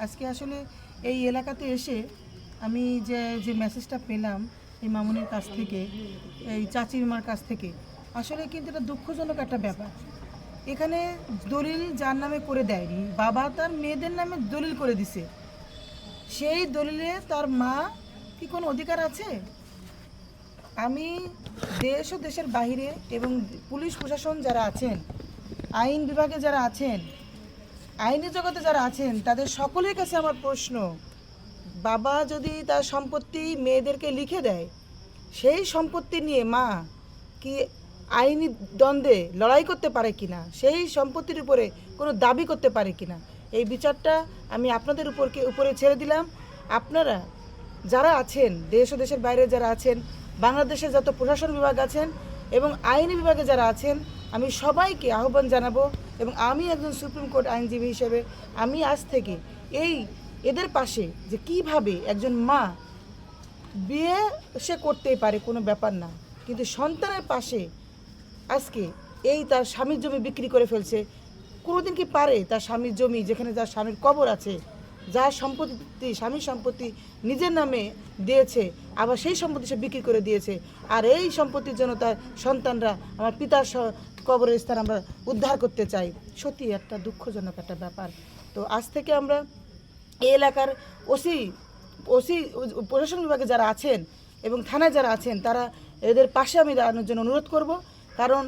আজকে আসলে এই এলাকাতে এসে আমি যে মেসেজটা পেলাম এই মামুনের কাছ থেকে, এই চাচিমার কাছ থেকে, আসলে কিন্তু এটা দুঃখজনক একটা ব্যাপার। এখানে দলিল যার নামে করে দেয়নি, বাবা তার মেয়েদের নামে দলিল করে দিছে। সেই দলিলে তার মা কি কোনো অধিকার আছে? আমি দেশ ও দেশের বাইরে এবং পুলিশ প্রশাসন যারা আছেন, আইন বিভাগে যারা আছেন, আইনি জগতে যারা আছেন, তাদের সকলের কাছে আমার প্রশ্ন, বাবা যদি তার সম্পত্তি মেয়েদেরকে লিখে দেয়, সেই সম্পত্তি নিয়ে মা কি আইনি দ্বন্দ্বে লড়াই করতে পারে কিনা, সেই সম্পত্তির উপরে কোনো দাবি করতে পারে কিনা, এই বিচারটা আমি আপনাদের উপরে ছেড়ে দিলাম। আপনারা যারা আছেন, দেশ ও দেশের বাইরে যারা আছেন, বাংলাদেশের যত প্রশাসন বিভাগ আছেন এবং আইনি বিভাগে যারা আছেন, আমি সবাইকে আহ্বান জানাবো এবং আমি একজন সুপ্রিম কোর্ট আইনজীবী হিসেবে আমি আজ থেকে এদের পাশে, যে কিভাবে একজন মা বিয়ে সে করতেই পারে, কোনো ব্যাপার না, কিন্তু সন্তানের পাশে আজকে তার স্বামীর জমি বিক্রি করে ফেলছে। কোনোদিন কি পারে তার স্বামীর জমি, যেখানে তার স্বামীর কবর আছে, যার সম্পত্তি স্বামীর সম্পত্তি নিজের নামে দিয়েছে, আবার সেই সম্পত্তি সে বিক্রি করে দিয়েছে, আর এই সম্পত্তির জন্য তার সন্তানরা আমার পিতার কবরের স্থান আমরা উদ্ধার করতে চাই। সত্যি একটা দুঃখজনক একটা ব্যাপার। তো আজ থেকে আমরা এই এলাকার ওসি প্রশাসন বিভাগে যারা আছেন এবং থানায় যারা আছেন, তারা এদের পাশে আমি দাঁড়ানোর জন্য অনুরোধ করব। কারণ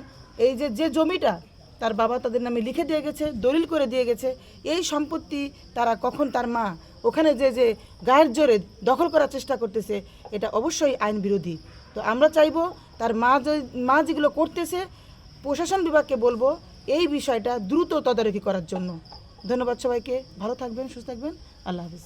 এই যে জমিটা তার বাবা তাদের নামে লিখে দিয়ে গেছে, দলিল করে দিয়ে গেছে, এই সম্পত্তি তারা কখন তার মা ওখানে যে গায়ের জোরে দখল করার চেষ্টা করতেছে, এটা অবশ্যই আইন বিরোধী। তো আমরা চাইব তার মা যেগুলো করতেছে, প্রশাসন বিভাগকে বলবো এই বিষয়টা দ্রুত তদারকি করার জন্য। ধন্যবাদ সবাইকে, ভালো থাকবেন, সুস্থ থাকবেন, আল্লাহ হাফিজ।